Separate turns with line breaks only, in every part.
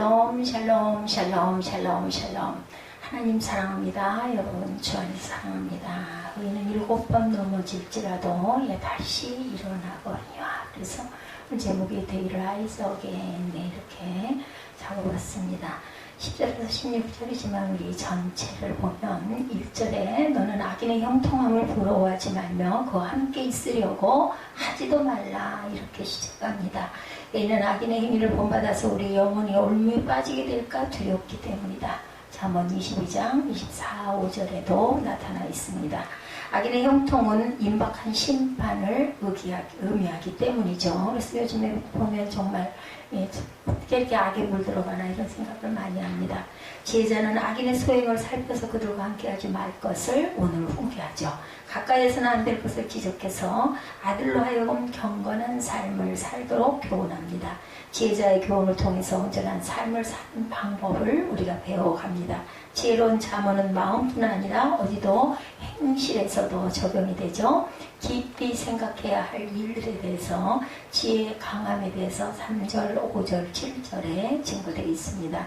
샬롬 샬롬 샬롬 샬롬 샬롬. 하나님 사랑합니다. 여러분 주 안에서 사랑합니다. 의인은 7번 넘어질지라도 다시 일어나거니와. 그래서 제목이 They Rise Again 이렇게 적어봤습니다. 10절에서 16절이지만 우리 전체를 보면 1절에 너는 악인의 형통함을 부러워하지 말며 그와 함께 있으려고 하지도 말라 이렇게 시작합니다. 이는 악인의 행위를 본받아서 우리 영혼이 올무에 빠지게 될까 두렵기 때문이다. 잠언 22장 24, 5절에도 나타나 있습니다. 악인의 형통은 임박한 심판을 의미하기 때문이죠. 그래서 요즘에 보면 정말 어떻게 이렇게 악에 물들어가나 이런 생각을 많이 합니다. 지혜자는 악인의 소행을 살펴서 그들과 함께하지 말 것을 오늘 훈계하죠. 가까이에서는 안 될 것을 지적해서 아들로 하여금 경건한 삶을 살도록 교훈합니다. 지혜자의 교훈을 통해서 온전한 삶을 사는 방법을 우리가 배워갑니다. 지혜로운 잠언은 마음뿐 아니라 어디도 행실에서도 적용이 되죠. 깊이 생각해야 할 일들에 대해서 지혜의 강함에 대해서 3절, 5절, 7절에 증거되어 있습니다.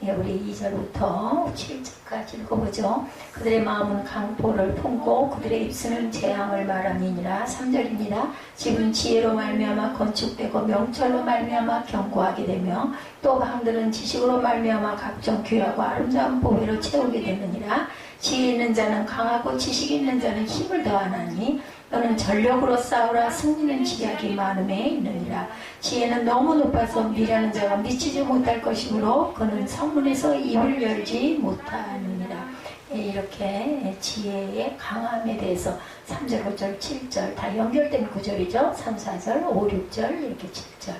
우리 2절부터 7절까지 읽어보죠. 그들의 마음은 강포를 품고 그들의 입술은 재앙을 말함이니라. 3절입니다. 집은 지혜로 말미암아 건축되고 명철로 말미암아 견고하게 되며 또 방들은 지식으로 말미암아 각종 귀하고 아름다운 보배로 채우게 되느니라. 지혜 있는 자는 강하고 지식 있는 자는 힘을 더하나니 너는 전력으로 싸우라. 승리는 지략이 많음에 있느니라. 지혜는 너무 높아서 미련한 자가 미치지 못할 것이므로 그는 성문에서 입을 열지 못하느니라. 이렇게 지혜의 강함에 대해서 3절, 5절, 7절 다 연결된 구절이죠. 3, 4절, 5, 6절 이렇게 7절.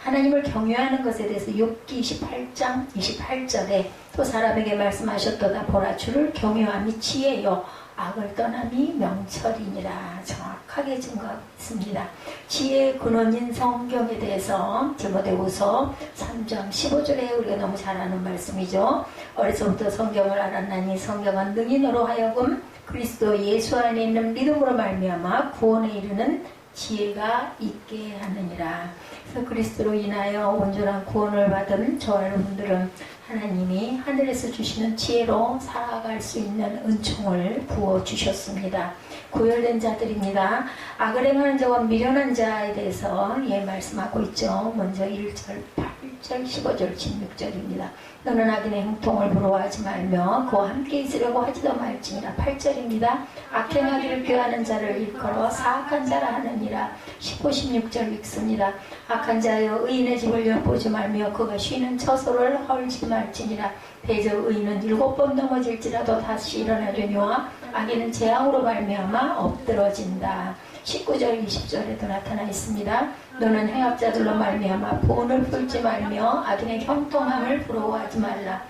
하나님을 경외하는 것에 대해서 욥기 28장 28절에 또 사람에게 말씀하셨도다. 보라 주를 경외함이 지혜요 악을 떠남이 명철이니라. 정확하게 증거하고 있습니다. 지혜의 근원인 성경에 대해서 디모데후서 3장 15절에 우리가 너무 잘 아는 말씀이죠. 어려서부터 성경을 알았나니 성경은 능히 너로 하여금 그리스도 예수 안에 있는 믿음으로 말미암아 구원에 이르는 지혜가 있게 하느니라. 그래서 그리스도로 인하여 온전한 구원을 받은 저와 여러분들은 하나님이 하늘에서 주시는 지혜로 살아갈 수 있는 은총을 부어주셨습니다. 구별된 자들입니다. 악을 행하는 자와 미련한 자에 대해서 말씀하고 있죠. 먼저 1절, 8절, 15절, 16절입니다. 너는 악인의 형통을 부러워하지 말며 그와 함께 있으려고 하지도 말지니라. 8절입니다. 악행하기를 꾀하는 자를 일컬어 사악한 자라 하느니라. 15, 16절 읽습니다. 악한 자여 의인의 집을 엿보지 말며 그가 쉬는 처소를 헐지 말지니라. 대저 의인은 7번 넘어질지라도 다시 일어나려니와 악인은 재앙으로 말미암아 엎드러진다. 19절 20절에도 나타나 있습니다. 너는 행악자들로 말미암아 분을 풀지 말며 악인의 형통함을 부러워하지 말라.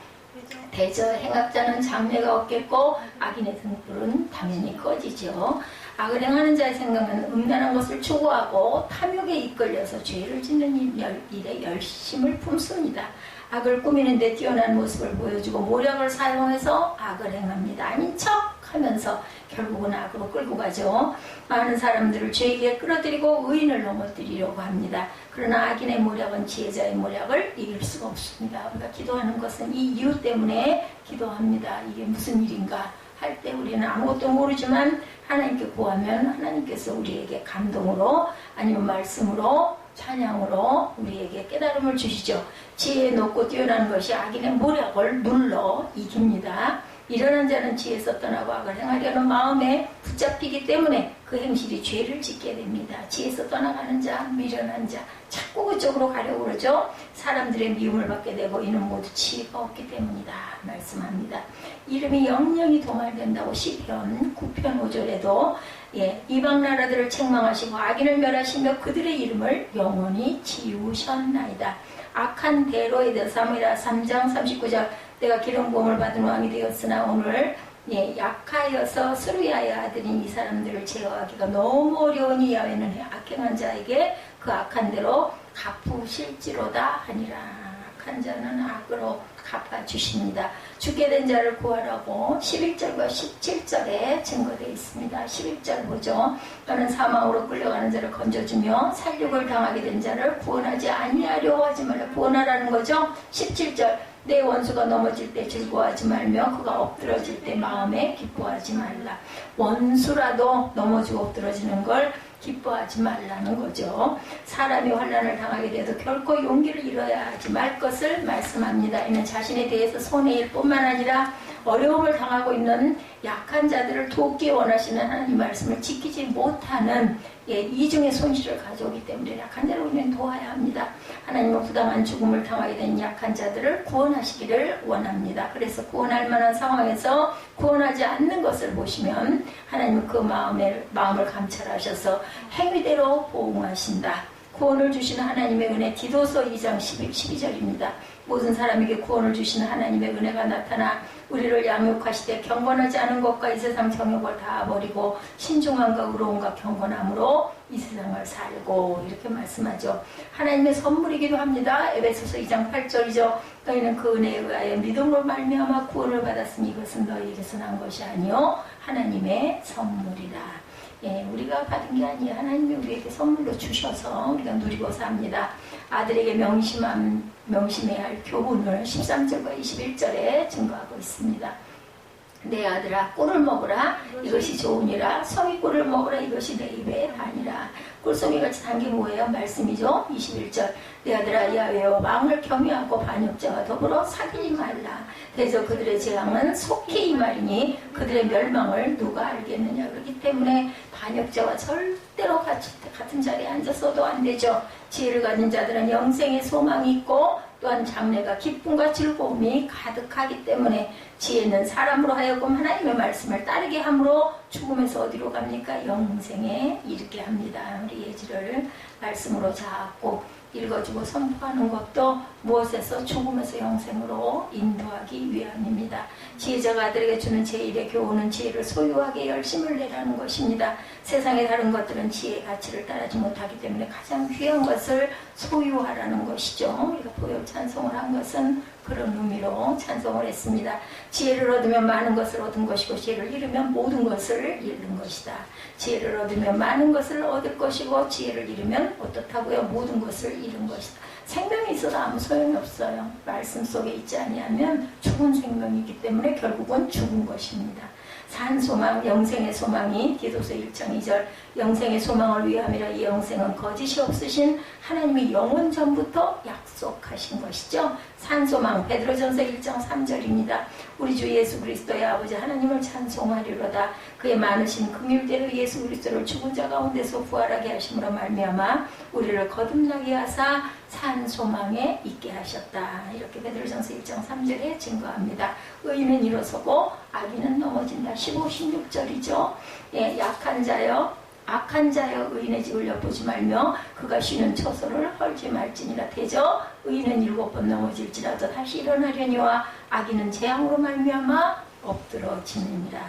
대저 행악자는 장래가 없겠고 악인의 등불은 당연히 꺼지죠. 악을 행하는 자의 생각은 음란한 것을 추구하고 탐욕에 이끌려서 죄를 짓는 일에 열심을 품습니다. 악을 꾸미는 데 뛰어난 모습을 보여주고 모략을 사용해서 악을 행합니다. 아닌 척 하면서 결국은 악으로 끌고 가죠. 많은 사람들을 죄에 끌어들이고 의인을 넘어뜨리려고 합니다. 그러나 악인의 모략은 지혜자의 모략을 이길 수가 없습니다. 우리가 기도하는 것은 이 이유 때문에 기도합니다. 이게 무슨 일인가 할 때 우리는 아무것도 모르지만 하나님께 구하면 하나님께서 우리에게 감동으로 아니면 말씀으로 찬양으로 우리에게 깨달음을 주시죠. 지혜에 높고 뛰어난 것이 악인의 모략을 눌러 이깁니다. 일어난 자는 지혜에서 떠나고 악을 행하려는 마음에 붙잡히기 때문에 그 행실이 죄를 짓게 됩니다. 지혜에서 떠나가는 자, 미련한 자, 자꾸 그쪽으로 가려고 그러죠. 사람들의 미움을 받게 되고 이는 모두 지혜가 없기 때문이다 말씀합니다. 이름이 영영이 도말된다고 시편 9편 5절에도 이방 나라들을 책망하시고 악인을 멸하시며 그들의 이름을 영원히 지우셨나이다. 악한 대로에 대해서 사무엘하 3장 39절 내가 기름 부음을 받은 왕이 되었으나 오늘 약하여서 스루야의 아들인 이 사람들을 제어하기가 너무 어려우니 야훼는 악행한 자에게 그 악한 대로 갚으실지로다 하니라. 악한 자는 악으로 갚아주십니다. 죽게 된 자를 구하라고 11절과 17절에 증거되어 있습니다. 11절 보죠. 너는 사망으로 끌려가는 자를 건져주며 살육을 당하게 된 자를 구원하지 아니하려고 하지 말라. 구원하라는 거죠. 17절 내 원수가 넘어질 때 즐거워하지 말며 그가 엎드러질 때 마음에 기뻐하지 말라. 원수라도 넘어지고 엎드러지는 걸 기뻐하지 말라는 거죠. 사람이 환난을 당하게 돼도 결코 용기를 잃어야 하지 말 것을 말씀합니다. 이는 자신에 대해서 손해일 뿐만 아니라 어려움을 당하고 있는 약한 자들을 돕기 원하시는 하나님 말씀을 지키지 못하는 이중의 손실을 가져오기 때문에 약한 자를 우리는 도와야 합니다. 하나님은 부당한 죽음을 당하게 된 약한 자들을 구원하시기를 원합니다. 그래서 구원할 만한 상황에서 구원하지 않는 것을 보시면 하나님은 그 마음을 감찰하셔서 행위대로 보응하신다. 구원을 주시는 하나님의 은혜, 디도서 2장 12절입니다. 모든 사람에게 구원을 주시는 하나님의 은혜가 나타나 우리를 양육하시되 경건하지 않은 것과 이 세상 정욕을 다 버리고 신중함과 의로움과 경건함으로 이 세상을 살고, 이렇게 말씀하죠. 하나님의 선물이기도 합니다. 에베소서 2장 8절이죠. 너희는 그 은혜에 의하여 믿음으로 말미암아 구원을 받았으니 이것은 너희에게서 난 것이 아니요 하나님의 선물이라. 우리가 받은 게 아니에요. 하나님이 우리에게 선물로 주셔서 우리가 누리고 삽니다. 아들에게 명심해야 할 교훈을 13절과 21절에 증거하고 있습니다. 내 아들아 꿀을 먹으라 이것이 좋으니라. 성이 꿀을 먹으라 이것이 내 입에 다니라. 꿀송이같이 단 게 뭐예요? 말씀이죠. 21절 내 아들아 야훼와 왕을 경외하고 반역자와 더불어 사귀지 말라. 대저 그들의 재앙은 속히 이 말이니 그들의 멸망을 누가 알겠느냐. 그렇기 때문에 반역자와 절대로 같은 자리에 앉았어도 안 되죠. 지혜를 가진 자들은 영생의 소망이 있고 또한 장래가 기쁨과 즐거움이 가득하기 때문에 지혜는 사람으로 하여금 하나님의 말씀을 따르게 함으로 죽음에서 어디로 갑니까? 영생에 이르게 합니다. 우리 예지를 말씀으로 자꾸 읽어주고 선포하는 것도 무엇에서? 죽음에서 영생으로 인도하기 위함입니다. 지혜자가 아들에게 주는 제1의 교훈은 지혜를 소유하게 열심을 내라는 것입니다. 세상의 다른 것들은 지혜의 가치를 따르지 못하기 때문에 가장 귀한 것을 소유하라는 것이죠. 우리가 보혈 찬송을 한 것은 그런 의미로 찬송을 했습니다. 지혜를 얻으면 많은 것을 얻은 것이고 지혜를 잃으면 모든 것을 잃는 것이다. 지혜를 얻으면 많은 것을 얻을 것이고 지혜를 잃으면 어떻다고요? 모든 것을 잃은 것이다. 생명이 있어도 아무 소용이 없어요. 말씀 속에 있지 아니하면 죽은 생명이기 때문에 결국은 죽은 것입니다. 산 소망, 영생의 소망이 디도서 1장 2절 영생의 소망을 위함이라. 이 영생은 거짓이 없으신 하나님이 영원 전부터 약속하신 것이죠. 산 소망 베드로전서 1장 3절입니다. 우리 주 예수 그리스도의 아버지 하나님을 찬송하리로다. 그의 많으신 긍휼대로 예수 그리스도를 죽은 자 가운데서 부활하게 하심으로 말미암아 우리를 거듭나게 하사 산 소망에 있게 하셨다. 이렇게 베드로전서 1장 3절에 증거합니다. 의인은 일어서고 악인은 넘어진다. 15, 16절이죠. 약한 자여 악한 자여 의인의 집을 엿보지 말며 그가 쉬는 처소를 헐지 말지니라. 대저 의인은 7번 넘어질지라도 다시 일어나려니와 악인은 재앙으로 말미암아 엎드러지느니라.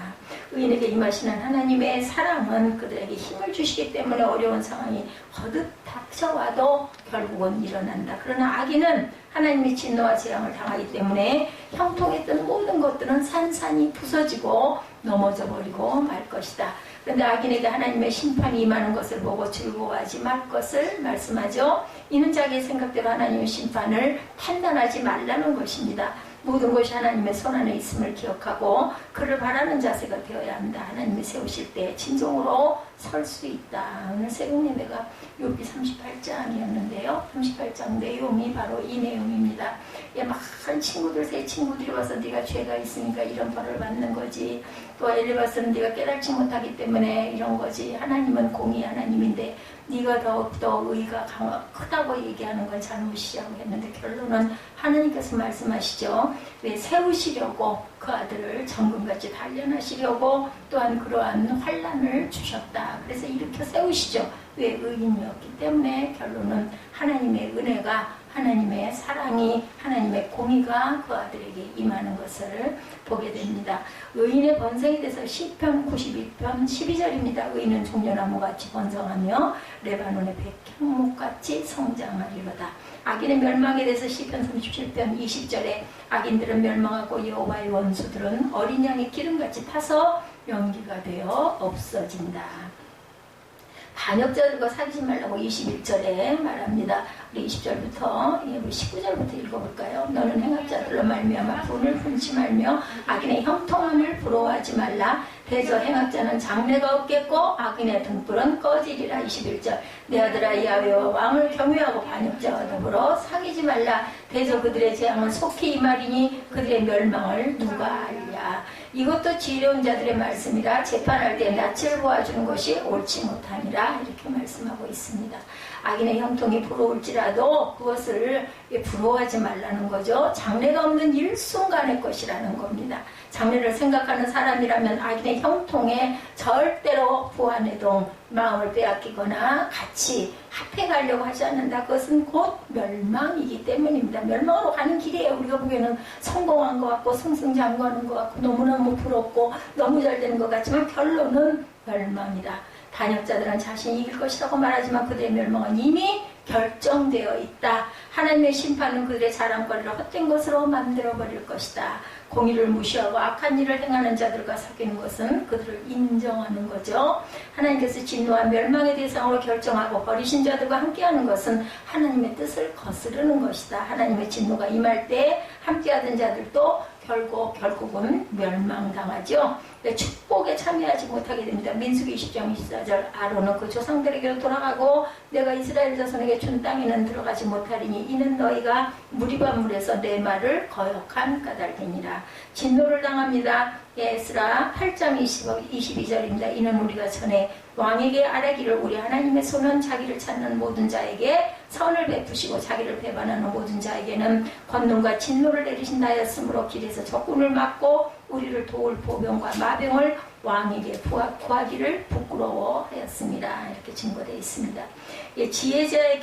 의인에게 임하시는 하나님의 사랑은 그들에게 힘을 주시기 때문에 어려운 상황이 거듭 닥쳐와도 결국은 일어난다. 그러나 악인은 하나님의 진노와 재앙을 당하기 때문에 형통했던 모든 것들은 산산이 부서지고 넘어져 버리고 말 것이다. 그런데 악인에게 하나님의 심판이 임하는 것을 보고 즐거워하지 말 것을 말씀하죠. 이는 자기의 생각대로 하나님의 심판을 판단하지 말라는 것입니다. 모든 것이 하나님의 손안에 있음을 기억하고 그를 바라는 자세가 되어야 합니다. 하나님이 세우실 때 진정으로 설 수 있다. 오늘 새벽 예배가 욥기 38장이었는데요. 38장 내용이 바로 이 내용입니다. 많은 친구들, 새 친구들이 와서 네가 죄가 있으니까 이런 벌을 받는 거지. 또 엘리바스는 네가 깨닫지 못하기 때문에 이런 거지. 하나님은 공의 하나님인데 네가 더욱더 의가 크다고 얘기하는 건 잘못이라고 했는데 결론은 하나님께서 말씀하시죠. 왜 세우시려고 그 아들을 정금같이 단련하시려고 또한 그러한 환난을 주셨다. 그래서 일으켜 세우시죠. 왜? 의인이었기 때문에 결론은 하나님의 은혜가 하나님의 사랑이, 하나님의 공의가 그 아들에게 임하는 것을 보게 됩니다. 의인의 번성이 돼서 시편 92편 12절입니다. 의인은 종려나무같이 번성하며 레바논의 백향목같이 성장하리로다. 악인의 멸망에 대해서 시편 37편 20절에 악인들은 멸망하고 여호와의 원수들은 어린 양의 기름같이 타서 연기가 되어 없어진다. 반역자들과 사귀지 말라고 21절에 말합니다. 우리 20절부터 19절부터 읽어볼까요? 너는 행악자들로 말미암아 분을 분치 말며 악인의 형통함을 부러워하지 말라. 대저 행악자는 장래가 없겠고 악인의 등불은 꺼지리라. 21절 내 아들아 야훼와 왕을 경외하고 반역자와 더불어 사귀지 말라. 대저 그들의 재앙은 속히 임하리니 그들의 멸망을 누가 알랴. 이것도 지혜로운 자들의 말씀이라. 재판할 때 낯을 보아주는 것이 옳지 못하니라. 이렇게 말씀하고 있습니다. 악인의 형통이 부러울지라도 그것을 부러워하지 말라는 거죠. 장래가 없는 일순간의 것이라는 겁니다. 장래를 생각하는 사람이라면 악인의 형통에 절대로 부안해도 마음을 빼앗기거나 같이 합해가려고 하지 않는다. 그것은 곧 멸망이기 때문입니다. 멸망으로 가는 길이에요. 우리가 보기에는 성공한 것 같고 승승장구하는 것 같고 너무너무 부럽고 너무 잘 되는 것 같지만 결론은 멸망이다. 반역자들은 자신이 이길 것이라고 말하지만 그들의 멸망은 이미 결정되어 있다. 하나님의 심판은 그들의 자랑거리를 헛된 것으로 만들어버릴 것이다. 공의를 무시하고 악한 일을 행하는 자들과 사귀는 것은 그들을 인정하는 거죠. 하나님께서 진노와 멸망의 대상으로 결정하고 버리신 자들과 함께하는 것은 하나님의 뜻을 거스르는 것이다. 하나님의 진노가 임할 때 함께하던 자들도 결국은 멸망당하죠. 축복에 참여하지 못하게 됩니다. 민수기 20장 24절 아론은 그 조상들에게로 돌아가고 내가 이스라엘 자손에게 준 땅에는 들어가지 못하리니 이는 너희가 무리바 물에서 내 말을 거역한 까닭이니라. 진노를 당합니다. 에스라 8장 22절입니다. 이는 우리가 전에 왕에게 아뢰기를 우리 하나님의 손은 자기를 찾는 모든 자에게 선을 베푸시고 자기를 배반하는 모든 자에게는 권능과 진노를 내리신다 하였으므로 길에서 적군을 막고 우리를 도울 보병과 마병을 왕에게 구하기를 부끄러워하였습니다. 이렇게 증거되어 있습니다. 예, 지혜자의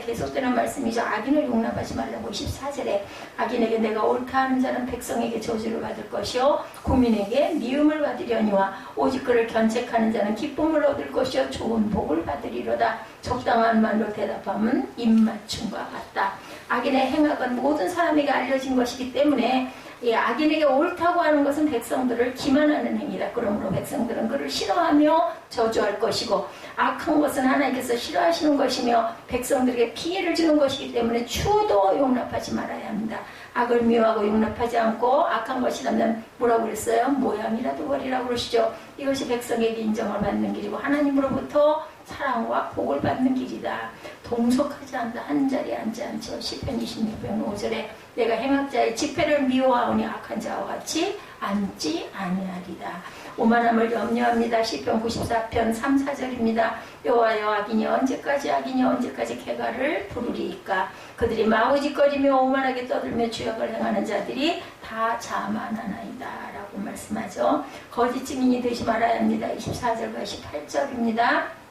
계속되는 말씀이죠. 악인을 용납하지 말라고 24절에 악인에게 내가 옳다 하는 자는 백성에게 저주를 받을 것이요 국민에게 미움을 받으려니와 오직 그를 견책하는 자는 기쁨을 얻을 것이요 좋은 복을 받으리로다. 적당한 말로 대답하면 입맞춤과 같다. 악인의 행악은 모든 사람에게 알려진 것이기 때문에 악인에게 옳다고 하는 것은 백성들을 기만하는 행위다. 그러므로 백성들은 그를 싫어하며 저주할 것이고 악한 것은 하나님께서 싫어하시는 것이며 백성들에게 피해를 주는 것이기 때문에 추도 용납하지 말아야 합니다. 악을 미워하고 용납하지 않고 악한 것이라면 뭐라고 그랬어요? 모양이라도 버리라고 그러시죠. 이것이 백성에게 인정을 받는 길이고 하나님으로부터 사랑과 복을 받는 길이다. 동석하지 않다. 한자리에 앉지 않죠. 시편 26편 5절에 내가 행악자의 집회를 미워하오니 악한 자와 같이 앉지 아니하리다. 오만함을 염려합니다. 시편 94편 3, 4절입니다. 여호와여 악인이 언제까지 쾌가를 부르리이까. 그들이 마구짓거리며 오만하게 떠들며 죄악을 행하는 자들이 다 자만하나이다 라고 말씀하죠. 거짓 증인이 되지 말아야 합니다. 24절과 28절입니다.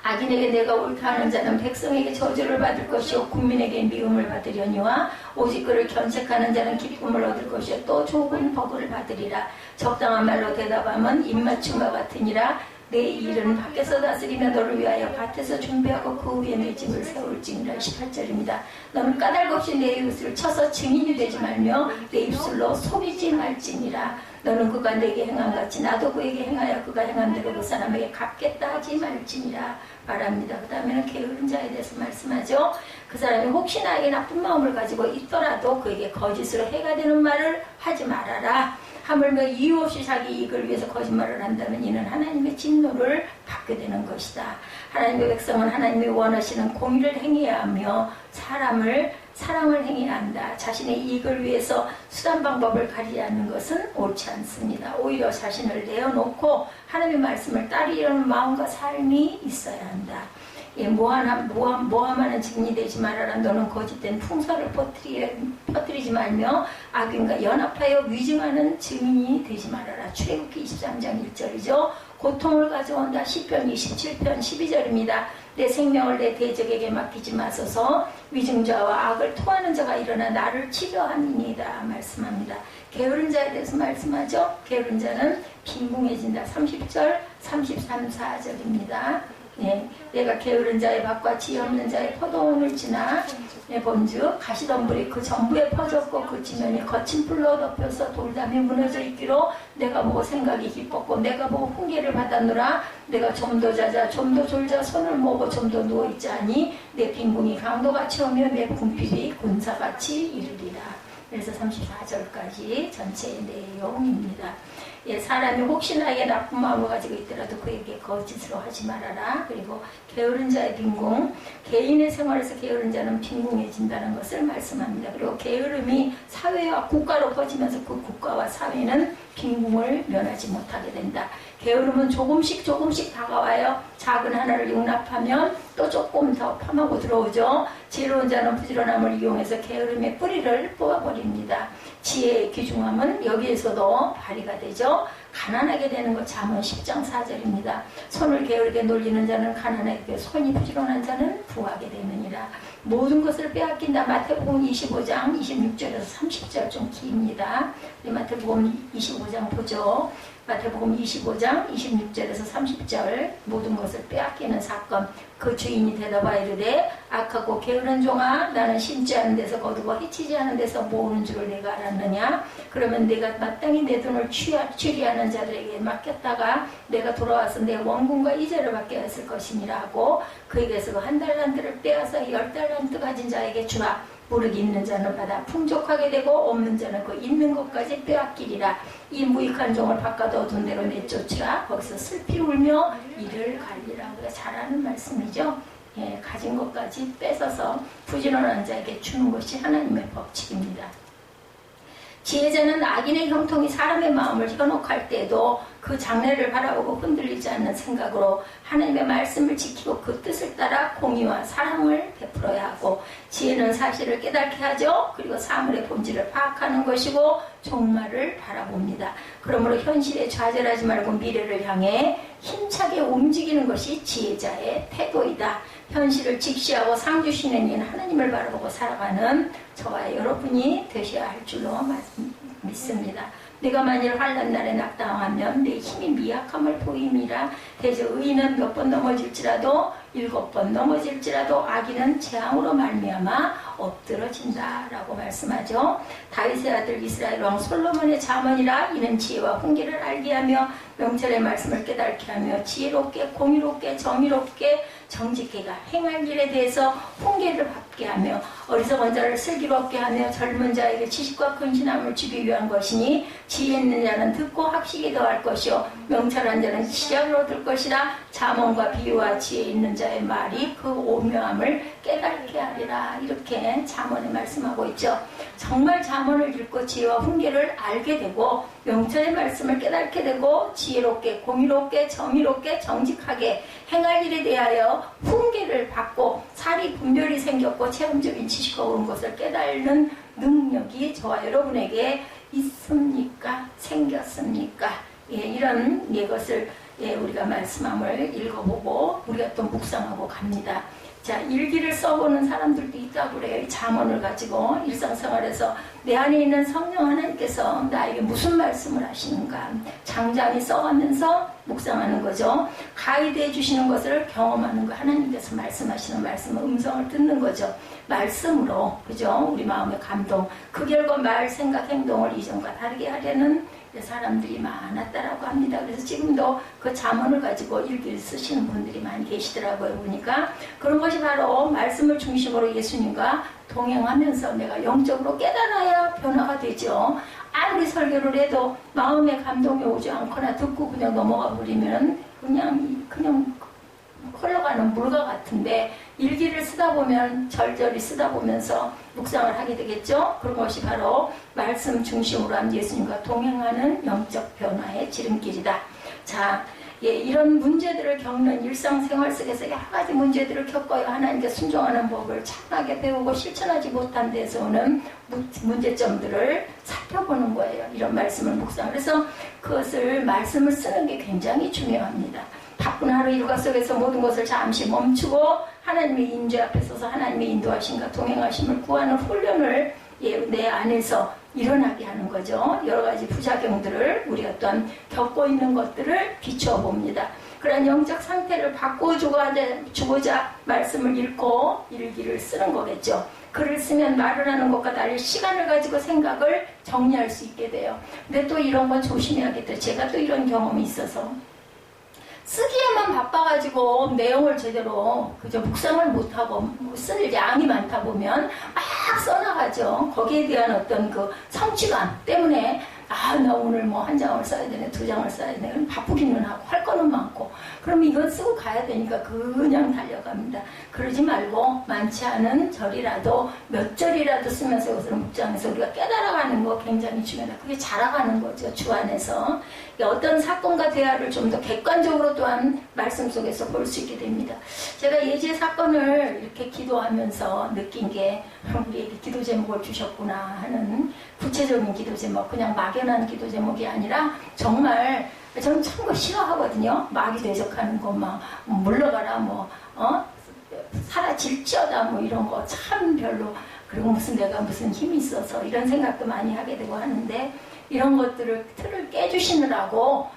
악인에게 내가 옳다 하는 자는 백성에게 저주를 받을 것이요 국민에게 미움을 받으려니와 오직 그를 견책하는 자는 기쁨을 얻을 것이요 또 좋은 복을 받으리라. 적당한 말로 대답하면 입맞춤과 같으니라. 내 일은 밖에서 다스리며 너를 위하여 밭에서 준비하고 그 위에 내 집을 세울지니라. 18절입니다. 너는 까닭없이 내 이웃을 쳐서 증인이 되지 말며 내 입술로 속이지 말지니라. 너는 그가 내게 행한 같이 나도 그에게 행하여 그가 행한 대로 그 사람에게 갚겠다 하지 말지니라 말합니다. 그 다음에는 게으른 자에 대해서 말씀하죠. 그 사람이 혹시 나에게 나쁜 마음을 가지고 있더라도 그에게 거짓으로 해가 되는 말을 하지 말아라. 하물며 이유 없이 자기 이익을 위해서 거짓말을 한다면 이는 하나님의 진노를 받게 되는 것이다. 하나님의 백성은 하나님이 원하시는 공의를 행해야 하며 사랑을 행해야 한다. 자신의 이익을 위해서 수단 방법을 가리지 않는 것은 옳지 않습니다. 오히려 자신을 내어놓고 하나님의 말씀을 따르려는 마음과 삶이 있어야 한다. 모함하는 증인이 되지 말아라. 너는 거짓된 풍설을 퍼뜨리지 말며 악인과 연합하여 위증하는 증인이 되지 말아라. 출애굽기 23장 1절이죠. 고통을 가져온다. 시편 27편 12절입니다. 내 생명을 내 대적에게 맡기지 마소서. 위증자와 악을 토하는 자가 일어나 나를 치려함이니이다 말씀합니다. 게으른 자에 대해서 말씀하죠. 게으른 자는 빈궁해진다. 30절 33, 4절입니다. 예, 내가 게으른 자의 밭과 지혜 없는 자의 포도원을 지나 본즉 가시덤불이 그 전부에 퍼졌고 그 지면이 거친 풀로 덮여서 돌담이 무너져 있기로 내가 보고 생각이 기뻤고 내가 보고 훈계를 받았노라. 내가 좀 더 자자 좀 더 졸자 손을 모으고 좀 더 누워있자니 내 빈궁이 강도같이 오며 내 궁핍이 군사같이 이르리라. 그래서 34절까지 전체의 내용입니다. 예, 사람이 혹시 나에게 나쁜 마음을 가지고 있더라도 그에게 거짓으로 하지 말아라. 그리고 게으른 자의 빈궁, 개인의 생활에서 게으른 자는 빈궁해진다는 것을 말씀합니다. 그리고 게으름이 사회와 국가로 퍼지면서 그 국가와 사회는 빈궁을 면하지 못하게 된다. 게으름은 조금씩 다가와요. 작은 하나를 용납하면 또 조금 더 파마고 들어오죠. 지혜로운 자는 부지런함을 이용해서 게으름의 뿌리를 뽑아버립니다. 지혜의 귀중함은 여기에서도 발휘가 되죠. 가난하게 되는 것 잠언 10장 4절입니다. 손을 게으르게 놀리는 자는 가난하게, 손이 부지런한 자는 부하게 되느니라. 모든 것을 빼앗긴다. 마태복음 25장 26절에서 30절 좀 깁니다. 우리 마태복음 25장 보죠. 마태복음 25장 26절에서 30절 모든 것을 빼앗기는 사건. 그 주인이 대답하여 이르되 악하고 게으른 종아, 나는 심지 않은 데서 거두고 해치지 않은 데서 모으는 줄을 내가 알았느냐. 그러면 내가 마땅히 내 돈을 취리하는 자들에게 맡겼다가 내가 돌아와서 내 원금과 이자를 받게 했을 것이니라 하고 그에게서 그 한 달란트를 빼앗아 10달란트 가진 자에게 주라. 무릇 있는 자는 받아 풍족하게 되고 없는 자는 그 있는 것까지 빼앗기리라. 이 무익한 종을 바깥 어두운 데로 내쫓으라. 거기서 슬피 울며 이를 갈리라. 우리가 잘 아는 말씀이죠. 예, 가진 것까지 뺏어서 부지런한 자에게 주는 것이 하나님의 법칙입니다. 지혜자는 악인의 형통이 사람의 마음을 현혹할 때에도 그 장래를 바라보고 흔들리지 않는 생각으로 하나님의 말씀을 지키고 그 뜻을 따라 공의와 사랑을 베풀어야 하고, 지혜는 사실을 깨닫게 하죠. 그리고 사물의 본질을 파악하는 것이고 종말을 바라봅니다. 그러므로 현실에 좌절하지 말고 미래를 향해 힘차게 움직이는 것이 지혜자의 태도이다. 현실을 직시하고 상주시는 이는 하나님을 바라보고 살아가는 저와 여러분이 되셔야 할 줄로 믿습니다. 내가 만일 환난 날에 낙담하면 내 힘이 미약함을 보임이라. 대저 의인은 몇 번 넘어질지라도 7번 넘어질지라도 악인은 재앙으로 말미암아 엎드러진다라고 말씀하죠. 다윗의 아들 이스라엘 왕 솔로몬의 잠언이라. 이는 지혜와 훈계를 알게 하며 명철의 말씀을 깨닫게 하며 지혜롭게 공의롭게 정의롭게 정직해가 행할 일에 대해서 훈계를 받게 하며 어리석은 자를 슬기롭게 하며 젊은 자에게 지식과 근신함을 주기 위한 것이니, 지혜 있는 자는 듣고 학식이 더할 것이요 명철한 자는 시장으로 얻을 것이라. 잠언과 비유와 지혜 있는 자의 말이 그 오묘함을 깨닫게 하리라. 이렇게 잠언에 말씀하고 있죠. 정말 잠언을 읽고 지혜와 훈계를 알게 되고 명철의 말씀을 깨닫게 되고 지혜롭게 공의롭게 정의롭게 정직하게 행할 일에 대하여 훈계를 받고 살이 분별이 생겼고 체험적인 지식과 옳은 것을 깨달는 능력이 저와 여러분에게 있습니까? 생겼습니까? 예, 이런 것을 우리가 말씀함을 읽어보고 우리가 또 묵상하고 갑니다. 자, 일기를 써보는 사람들도 있다고 그래요. 이 잠언을 가지고 일상생활에서 내 안에 있는 성령 하나님께서 나에게 무슨 말씀을 하시는가, 장장히 써가면서 묵상하는 거죠. 가이드해 주시는 것을 경험하는 거, 하나님께서 말씀하시는 말씀을 음성을 듣는 거죠. 말씀으로, 그죠? 우리 마음의 감동, 그 결과 말, 생각, 행동을 이전과 다르게 하려는 사람들이 많았다라고 합니다. 그래서 지금도 그 잠언을 가지고 일기를 쓰시는 분들이 많이 계시더라고요. 보니까 그런 것이 바로 말씀을 중심으로 예수님과 동행하면서 내가 영적으로 깨달아야 변화가 되죠. 아무리 설교를 해도 마음에 감동이 오지 않거나 듣고 그냥 넘어가 버리면 그냥 흘러가는 물과 같은데, 일기를 쓰다 보면 절절히 쓰다 보면서 묵상을 하게 되겠죠. 그런 것이 바로 말씀 중심으로 한 예수님과 동행하는 영적 변화의 지름길이다. 자, 이런 문제들을 겪는 일상생활 속에서 여러 가지 문제들을 겪어야 하나님께 순종하는 법을 차분하게 배우고 실천하지 못한 데서 오는 문제점들을 살펴보는 거예요. 이런 말씀을 묵상. 그래서 그것을 말씀을 쓰는 게 굉장히 중요합니다. 바쁜 하루 일과 속에서 모든 것을 잠시 멈추고 하나님의 인재 앞에 서서 하나님의 인도하심과 동행하심을 구하는 훈련을 내 안에서 일어나게 하는 거죠. 여러 가지 부작용들을 우리가 또한 겪고 있는 것들을 비추어 봅니다. 그런 영적 상태를 바꿔주고자 말씀을 읽고 일기를 쓰는 거겠죠. 글을 쓰면 말을 하는 것과 달리 시간을 가지고 생각을 정리할 수 있게 돼요. 근데 또 이런 건 조심해야겠다. 제가 또 이런 경험이 있어서 쓰기에만 바빠가지고 내용을 제대로 그저 묵상을 못하고 쓸 양이 많다 보면 막 써나가죠. 거기에 대한 어떤 그 성취감 때문에 나 오늘 뭐 한 장을 써야 되네, 두 장을 써야 되네. 그럼 바쁘기는 하고 할 거는 많고 그럼 이건 쓰고 가야 되니까 그냥 달려갑니다. 그러지 말고 많지 않은 절이라도 몇 절이라도 쓰면서 그것을 묵상해서 우리가 깨달아가는 거 굉장히 중요하다. 그게 자라가는 거죠. 주 안에서. 어떤 사건과 대화를 좀 더 객관적으로 또한 말씀 속에서 볼 수 있게 됩니다. 제가 예지의 사건을 이렇게 기도하면서 느낀 게 우리에게 기도 제목을 주셨구나 하는 구체적인 기도 제목, 그냥 막연한 기도 제목이 아니라 정말 저는 참 거 싫어하거든요. 마귀 대적하는 거 막 물러가라 사라질지어다 이런 거 참 별로. 그리고 무슨 내가 무슨 힘이 있어서 이런 생각도 많이 하게 되고 하는데 이런 것들을 틀을 깨주시느라고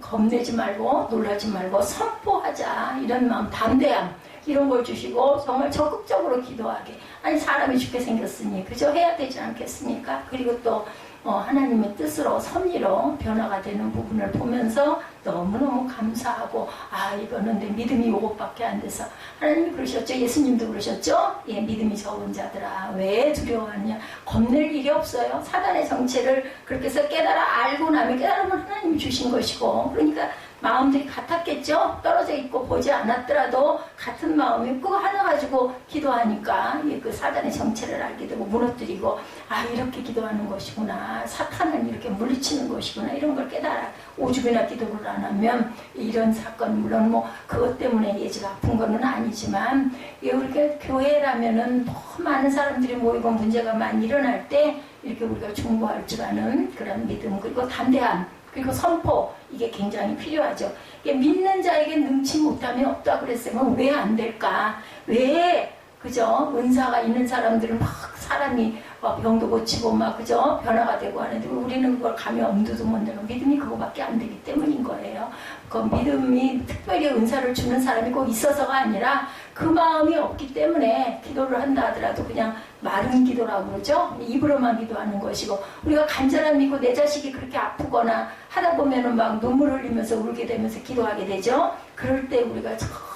겁내지 말고 놀라지 말고 선포하자 이런 마음, 담대함 이런 걸 주시고 정말 적극적으로 기도하게. 아니 사람이 죽게 생겼으니 그저 해야 되지 않겠습니까? 그리고 또 하나님의 뜻으로 섭리로 변화가 되는 부분을 보면서 너무너무 감사하고 이거는 내 믿음이 이것밖에 안 돼서 하나님이 그러셨죠. 예수님도 그러셨죠. 믿음이 적은 자들아 왜 두려워하느냐. 겁낼 일이 없어요. 사단의 정체를 그렇게 해서 알고 나면 깨달으면 하나님이 주신 것이고 그러니까 마음들이 같았겠죠. 떨어져 있고 보지 않았더라도 같은 마음이 그거 하나 가지고 기도하니까 그 사단의 정체를 알게 되고 무너뜨리고 이렇게 기도하는 것이구나. 사탄은 이렇게 물리치는 것이구나. 이런 걸 깨달아. 5주이나 기도를 안 하면 이런 사건 물론 그것 때문에 예지가 아픈 거는 아니지만 우리가 교회라면은 너무 많은 사람들이 모이고 문제가 많이 일어날 때 이렇게 우리가 중보할 줄 아는 그런 믿음 그리고 담대함 그리고 선포 이게 굉장히 필요하죠. 믿는 자에게 능치 못함이 없다 그랬으면 왜 안 될까? 왜 그죠? 은사가 있는 사람들은 막 사람이 병도 고치고 그죠? 변화가 되고 하는데 우리는 그걸 감히 엄두도 못 내고 믿음이 그거밖에 안 되기 때문인 거예요. 그 믿음이 특별히 은사를 주는 사람이 꼭 있어서가 아니라 그 마음이 없기 때문에 기도를 한다 하더라도 그냥 마른 기도라고 그러죠. 입으로만 기도하는 것이고 우리가 간절함 믿고 내 자식이 그렇게 아프거나 하다 보면은 막 눈물 흘리면서 울게 되면서 기도하게 되죠. 그럴 때 우리가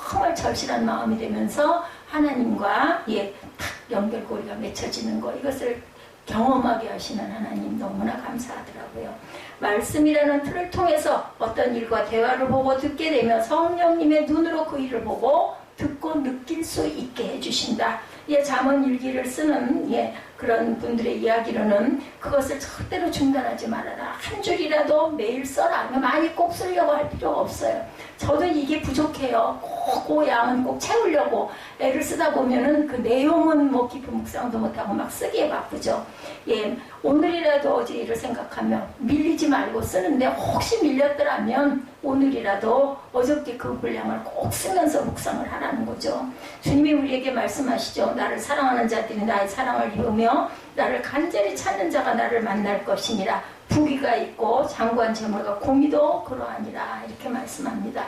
정말 절실한 마음이 되면서 하나님과 탁 연결고리가 맺혀지는 거 이것을 경험하게 하시는 하나님 너무나 감사하더라고요. 말씀이라는 틀을 통해서 어떤 일과 대화를 보고 듣게 되면 성령님의 눈으로 그 일을 보고 듣고 느낄 수 있게 해주신다. 잠언 일기를 쓰는 그런 분들의 이야기로는 그것을 절대로 중단하지 말아라. 한 줄이라도 매일 써라. 많이 꼭 쓰려고 할 필요가 없어요. 저도 이게 부족해요. 그 양은 꼭 채우려고 애를 쓰다 보면은 그 내용은 깊은 묵상도 못하고 막 쓰기에 바쁘죠. 오늘이라도 어제 일을 생각하며 밀리지 말고 쓰는데 혹시 밀렸더라면 오늘이라도 어저께 그 분량을 꼭 쓰면서 묵상을 하라는 거죠. 주님이 우리에게 말씀하시죠. 나를 사랑하는 자들이 나의 사랑을 입으며 나를 간절히 찾는 자가 나를 만날 것이니라. 부귀가 있고 장관 재물과 공의도 그러하니라. 이렇게 말씀합니다.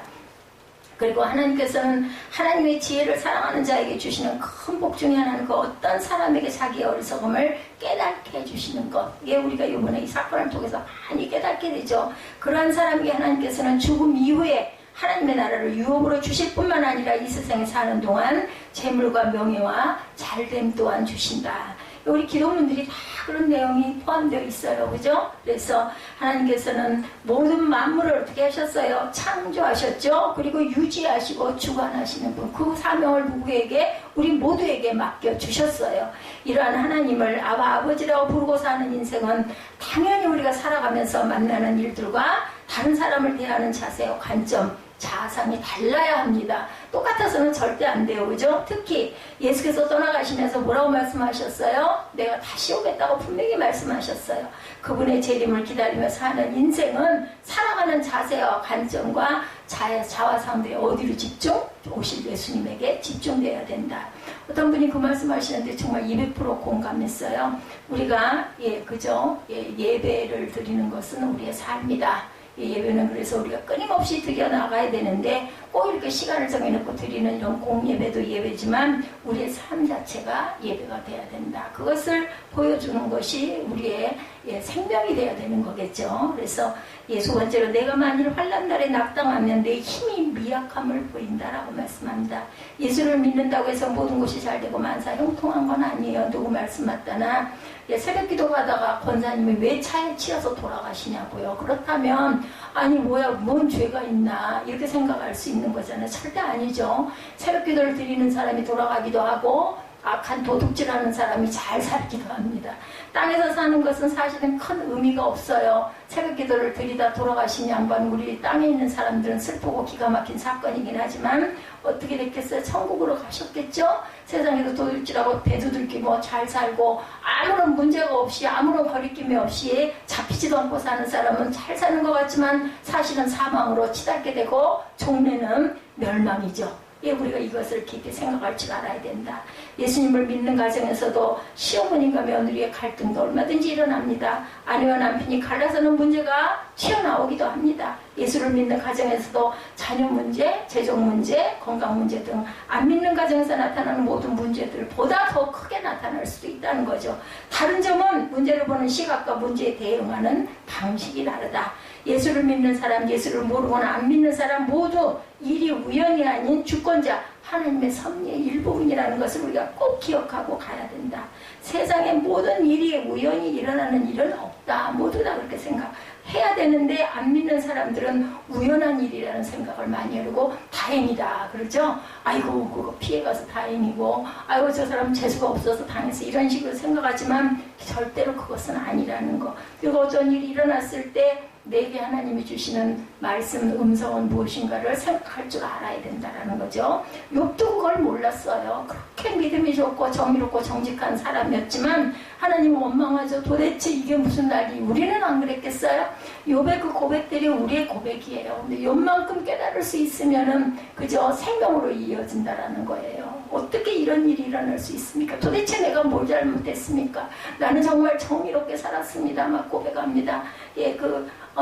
그리고 하나님께서는 하나님의 지혜를 사랑하는 자에게 주시는 큰 복 중에 하나는 그 어떤 사람에게 자기의 어리석음을 깨닫게 해주시는 것. 이게 우리가 이번에 이 사건을 통해서 많이 깨닫게 되죠. 그러한 사람에게 하나님께서는 죽음 이후에 하나님의 나라를 유업으로 주실 뿐만 아니라 이 세상에 사는 동안 재물과 명예와 잘됨 또한 주신다. 우리 기도문들이 다 그런 내용이 포함되어 있어요. 그죠? 그래서 하나님께서는 모든 만물을 어떻게 하셨어요? 창조하셨죠? 그리고 유지하시고 주관하시는 분. 그 사명을 누구에게? 우리 모두에게 맡겨주셨어요. 이러한 하나님을 아버지라고 부르고 사는 인생은 당연히 우리가 살아가면서 만나는 일들과 다른 사람을 대하는 자세와 관점 자상이 달라야 합니다. 똑같아서는 절대 안 돼요. 그죠? 특히 예수께서 떠나가시면서 뭐라고 말씀하셨어요? 내가 다시 오겠다고 분명히 말씀하셨어요. 그분의 재림을 기다리며 사는 인생은 살아가는 자세와 관점과 자화상들이 어디로 집중? 오실 예수님에게 집중되어야 된다. 어떤 분이 그 말씀하시는데 정말 200% 공감했어요. 우리가 예배를 드리는 것은 우리의 삶이다. 예배는 그래서 우리가 끊임없이 드려나가야 되는데 꼭 이렇게 시간을 정해놓고 드리는 이런 공예배도 예배지만 우리의 삶 자체가 예배가 돼야 된다. 그것을 보여주는 것이 우리의 생명이 돼야 되는 거겠죠. 그래서 두 번째로 내가 만일 환난날에 낙당하면 내 힘이 미약함을 보인다라고 말씀합니다. 예수를 믿는다고 해서 모든 것이 잘 되고 만사 형통한 건 아니에요. 누구 말씀 맞다나 새벽 기도 가다가 권사님이 왜 차에 치여서 돌아가시냐고요. 그렇다면 아니 뭐야 뭔 죄가 있나 이렇게 생각할 수 있는 거잖아요. 절대 아니죠. 새벽 기도를 드리는 사람이 돌아가기도 하고 악한 도둑질하는 사람이 잘 살기도 합니다. 땅에서 사는 것은 사실은 큰 의미가 없어요. 새벽 기도를 드리다 돌아가신 양반 우리 땅에 있는 사람들은 슬프고 기가 막힌 사건이긴 하지만 어떻게 됐겠어요? 천국으로 가셨겠죠? 세상에도 도둑질하고 배두들기고 잘 살고 아무런 문제가 없이 아무런 거리낌이 없이 잡히지도 않고 사는 사람은 잘 사는 것 같지만 사실은 사망으로 치닫게 되고 종래는 멸망이죠. 우리가 이것을 깊이 생각할 줄 알아야 된다. 예수님을 믿는 가정에서도 시어머님과 며느리의 갈등도 얼마든지 일어납니다. 아내와 남편이 갈라서는 문제가 튀어나오기도 합니다. 예수를 믿는 가정에서도 자녀 문제, 재정 문제, 건강 문제 등 안 믿는 가정에서 나타나는 모든 문제들보다 더 크게 나타날 수도 있다는 거죠. 다른 점은 문제를 보는 시각과 문제에 대응하는 방식이 다르다. 예수를 믿는 사람, 예수를 모르거나 안 믿는 사람 모두 일이 우연이 아닌 주권자 하나님의 섭리의 일부분이라는 것을 우리가 꼭 기억하고 가야 된다. 세상의 모든 일이 우연히 일어나는 일은 없다. 모두 다 그렇게 생각해야 되는데 안 믿는 사람들은 우연한 일이라는 생각을 많이 하고 다행이다. 그러죠? 아이고 그거 피해가서 다행이고 아이고 저 사람 재수가 없어서 당해서 이런 식으로 생각하지만 절대로 그것은 아니라는 거. 그리고 어떤 일이 일어났을 때 내게 하나님이 주시는 말씀 음성은 무엇인가를 생각할 줄 알아야 된다는 거죠. 욥도 그걸 몰랐어요. 그렇게 믿음이 좋고 정의롭고 정직한 사람이었지만 하나님은 원망하죠. 도대체 이게 무슨 날이 우리는 안 그랬겠어요? 욥의 그 고백들이 우리의 고백이에요. 근데 욥만큼 깨달을 수 있으면은 그저 생명으로 이어진다라는 거예요. 어떻게 이런 일이 일어날 수 있습니까? 도대체 내가 뭘 잘못했습니까? 나는 정말 정의롭게 살았습니다. 막 고백합니다.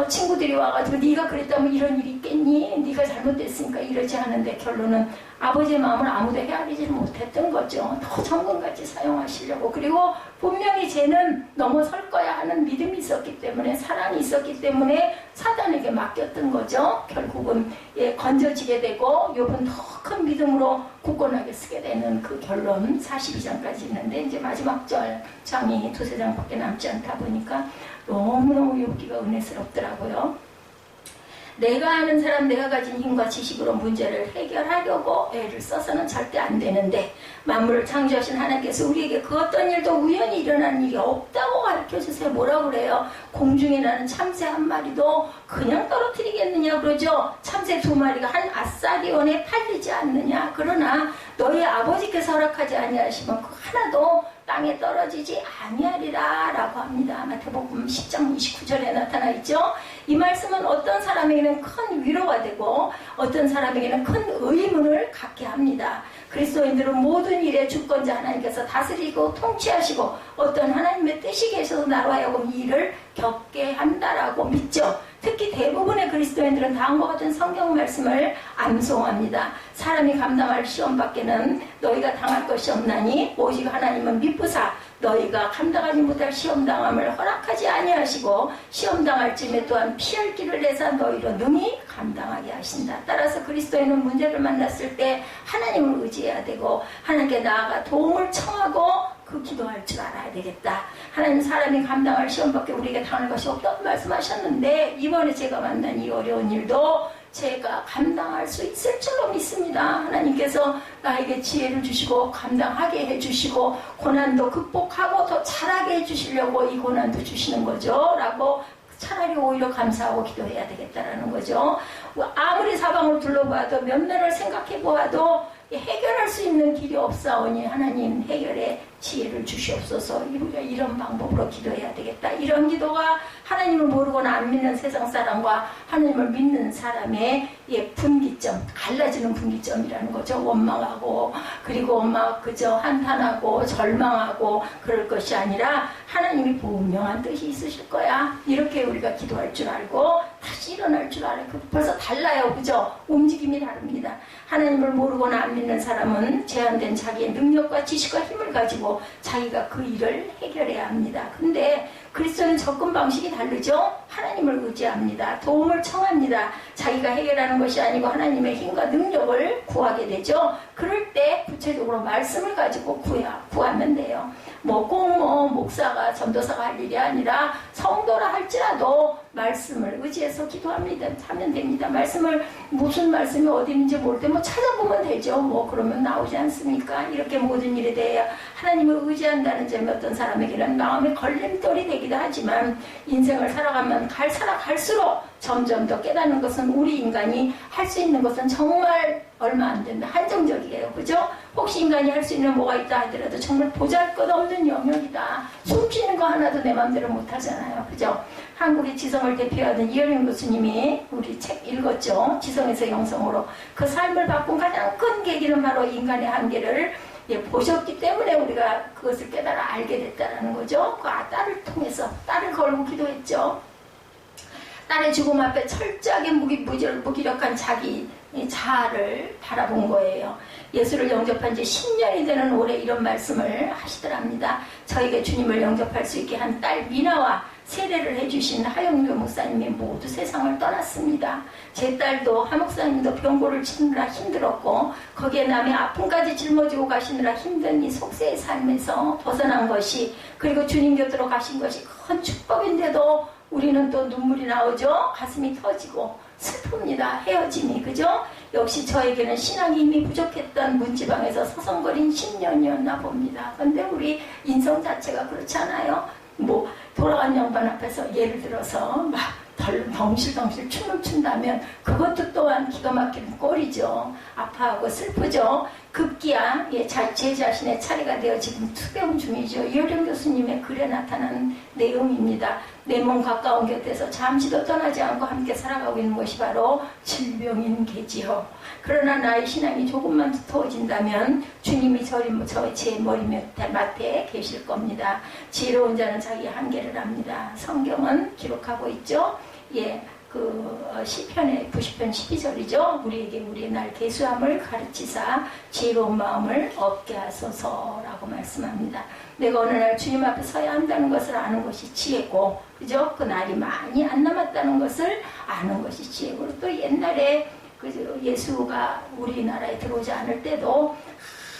친구들이 와가지고 네가 그랬다면 이런 일이 있겠니? 네가 잘못됐으니까 이러지 않은데 결론은 아버지의 마음을 아무도 헤아리지 못했던 거죠. 더 정금같이 사용하시려고. 그리고 분명히 쟤는 넘어설 거야 하는 믿음이 있었기 때문에 사랑이 있었기 때문에 사단에게 맡겼던 거죠. 결국은 건져지게 되고 욥은 더 큰 믿음으로 굳건하게 쓰게 되는 그 결론 42장까지 있는데 이제 마지막 장이 2-3장밖에 남지 않다 보니까 너무너무 욥기가 은혜스럽더라고요. 내가 아는 사람, 내가 가진 힘과 지식으로 문제를 해결하려고 애를 써서는 절대 안 되는데 만물을 창조하신 하나님께서 우리에게 그 어떤 일도 우연히 일어나는 일이 없다고 가르쳐주세요. 뭐라고 그래요? 공중에 나는 참새 한 마리도 그냥 떨어뜨리겠느냐 그러죠. 참새 2마리가 한 아사리온에 팔리지 않느냐. 그러나 너희 아버지께서 허락하지 아니하시면 그 하나도 땅에 떨어지지 아니하리라 라고 합니다. 마태복음 10장 29절에 나타나 있죠. 이 말씀은 어떤 사람에게는 큰 위로가 되고 어떤 사람에게는 큰 의문을 갖게 합니다. 그리스도인들은 모든 일의 주권자 하나님께서 다스리고 통치하시고 어떤 하나님의 뜻이 계셔서 나로 하여금 이 일을 겪게 한다라고 믿죠. 특히 대부분의 그리스도인들은 다음과 같은 성경 말씀을 암송합니다. 사람이 감당할 시험 밖에는 너희가 당할 것이 없나니 오직 하나님은 미쁘사 너희가 감당하지 못할 시험당함을 허락하지 아니하시고 시험당할 쯤에 또한 피할 길을 내사 너희로 능히 감당하게 하신다. 따라서 그리스도인은 문제를 만났을 때 하나님을 의지해야 되고 하나님께 나아가 도움을 청하고 그 기도할 줄 알아야 되겠다. 하나님 사람이 감당할 시험밖에 우리에게 당할 것이 없다고 말씀하셨는데 이번에 제가 만난 이 어려운 일도 제가 감당할 수 있을 줄로 믿습니다. 하나님께서 나에게 지혜를 주시고 감당하게 해주시고 고난도 극복하고 더 잘하게 해주시려고 이 고난도 주시는 거죠 라고 차라리 오히려 감사하고 기도해야 되겠다라는 거죠. 아무리 사방을 둘러봐도 면면을 생각해 보아도 해결할 수 있는 길이 없사오니 하나님 해결의 지혜를 주시옵소서. 우리가 이런 방법으로 기도해야 되겠다. 이런 기도가 하나님을 모르거나 안 믿는 세상 사람과 하나님을 믿는 사람의 분기점, 갈라지는 분기점이라는 거죠. 원망하고 그리고 막 그저 한탄하고 절망하고 그럴 것이 아니라 하나님이 분명한 뜻이 있으실 거야. 이렇게 우리가 기도할 줄 알고 다시 일어날 줄 알아요. 벌써 달라요. 그죠? 움직임이 다릅니다. 하나님을 모르거나 안 믿는 사람은 제한된 자기의 능력과 지식과 힘을 가지고 자기가 그 일을 해결해야 합니다. 근데 그리스도는 접근 방식이 다르죠? 하나님을 의지합니다. 도움을 청합니다. 자기가 해결하는 것이 아니고 하나님의 힘과 능력을 구하게 되죠. 그럴 때 구체적으로 말씀을 가지고 구하면 돼요. 꼭 목사가 전도사가 할 일이 아니라 성도라 할지라도 말씀을 의지해서 기도합니다. 하면 됩니다. 말씀을 무슨 말씀이 어디 있는지 모를 때 찾아보면 되죠. 그러면 나오지 않습니까? 이렇게 모든 일에 대해 하나님을 의지한다는 점이 어떤 사람에게는 마음의 걸림돌이 되기도 하지만 인생을 살아가면 살아갈수록 점점 더 깨닫는 것은 우리 인간이 할 수 있는 것은 정말 얼마 안 된다. 한정적이에요. 그죠? 혹시 인간이 할 수 있는 뭐가 있다 하더라도 정말 보잘것없는 영역이다. 숨쉬는 거 하나도 내 마음대로 못하잖아요. 그죠? 한국의 지성을 대표하던 이현영 교수님이 우리 책 읽었죠. 지성에서 영성으로. 그 삶을 바꾼 가장 큰 계기는 바로 인간의 한계를 보셨기 때문에 우리가 그것을 깨달아 알게 됐다는 거죠. 그 딸을 통해서 딸을 걸고 기도했죠. 딸의 죽음 앞에 철저하게 무기력한 자기 자아를 바라본 거예요. 예수를 영접한 지 10년이 되는 올해 이런 말씀을 하시더랍니다. 저에게 주님을 영접할 수 있게 한 딸 미나와 세례를 해주신 하영묘 목사님이 모두 세상을 떠났습니다. 제 딸도 하 목사님도 병고를 치느라 힘들었고 거기에 남의 아픔까지 짊어지고 가시느라 힘든 이 속세의 삶에서 벗어난 것이 그리고 주님 곁으로 가신 것이 큰 축복인데도 우리는 또 눈물이 나오죠. 가슴이 터지고 슬픕니다. 헤어짐이. 그죠? 역시 저에게는 신앙이 이미 부족했던 문지방에서 서성거린 10년이었나 봅니다. 근데 우리 인성 자체가 그렇지 않아요? 돌아간 양반 앞에서 예를 들어서 막 덩실덩실 춤을 춘다면 그것도 또한 기가 막히는 꼴이죠. 아파하고 슬프죠. 급기야 제 자신의 차례가 되어 지금 투병 중이죠. 이효령 교수님의 글에 나타난 내용입니다. 내 몸 가까운 곁에서 잠시도 떠나지 않고 함께 살아가고 있는 것이 바로 질병인 게지요. 그러나 나의 신앙이 조금만 두터워진다면 주님이 제 머리맡에 계실 겁니다. 지혜로운 자는 자기 한계를 압니다. 성경은 기록하고 있죠. 시편의 90편 12절이죠. 우리에게 우리의 날 계수함을 가르치사 지혜로운 마음을 얻게 하소서라고 말씀합니다. 내가 어느 날 주님 앞에 서야 한다는 것을 아는 것이 지혜고, 그죠? 그 날이 많이 안 남았다는 것을 아는 것이 지혜고, 또 옛날에 예수가 우리나라에 들어오지 않을 때도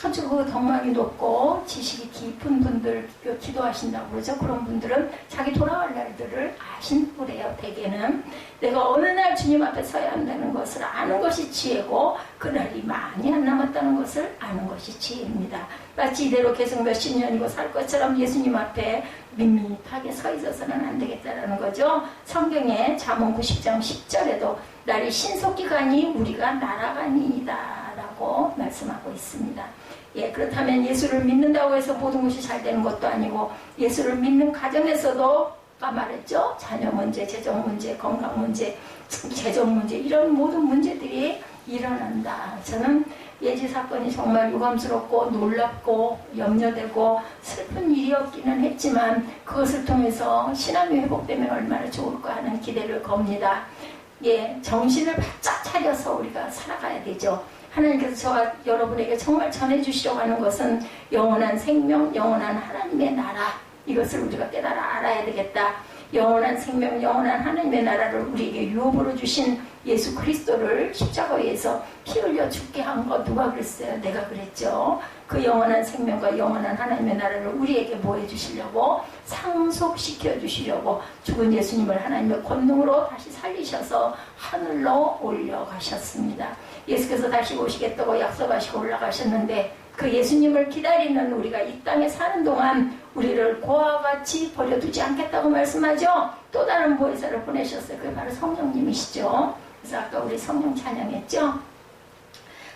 아주 그 덕망이 높고 지식이 깊은 분들 기도하신다고 그러죠. 그런 분들은 자기 돌아갈 날들을 아신거래요. 대개는 내가 어느 날 주님 앞에 서야 한다는 것을 아는 것이 지혜고 그날이 많이 안 남았다는 것을 아는 것이 지혜입니다. 마치 이대로 계속 몇십 년이고 살 것처럼 예수님 앞에 밋밋하게 서 있어서는 안 되겠다라는 거죠. 성경에 잠언 90장 10절에도 날이 신속히 가니 우리가 날아가니이다 라고 말씀하고 있습니다. 그렇다면 예수를 믿는다고 해서 모든 것이 잘 되는 것도 아니고 예수를 믿는 가정에서도 아까 말했죠. 자녀 문제, 재정 문제, 건강 문제, 재정 문제 이런 모든 문제들이 일어난다. 저는 예지 사건이 정말 유감스럽고 놀랍고 염려되고 슬픈 일이었기는 했지만 그것을 통해서 신앙이 회복되면 얼마나 좋을까 하는 기대를 겁니다. 정신을 바짝 차려서 우리가 살아가야 되죠. 하나님께서 저와 여러분에게 정말 전해주시려고 하는 것은 영원한 생명, 영원한 하나님의 나라, 이것을 우리가 깨달아 알아야 되겠다. 영원한 생명, 영원한 하나님의 나라를 우리에게 유업으로 주신 예수 그리스도를 십자가에서 피 흘려 죽게 한 거 누가 그랬어요? 내가 그랬죠. 그 영원한 생명과 영원한 하나님의 나라를 우리에게 보여주시려고, 상속시켜 주시려고 죽은 예수님을 하나님의 권능으로 다시 살리셔서 하늘로 올려가셨습니다. 예수께서 다시 오시겠다고 약속하시고 올라가셨는데 그 예수님을 기다리는 우리가 이 땅에 사는 동안 우리를 고아와 같이 버려두지 않겠다고 말씀하죠. 또 다른 보혜사를 보내셨어요. 그게 바로 성령님이시죠. 그래서 아까 우리 성령 찬양했죠.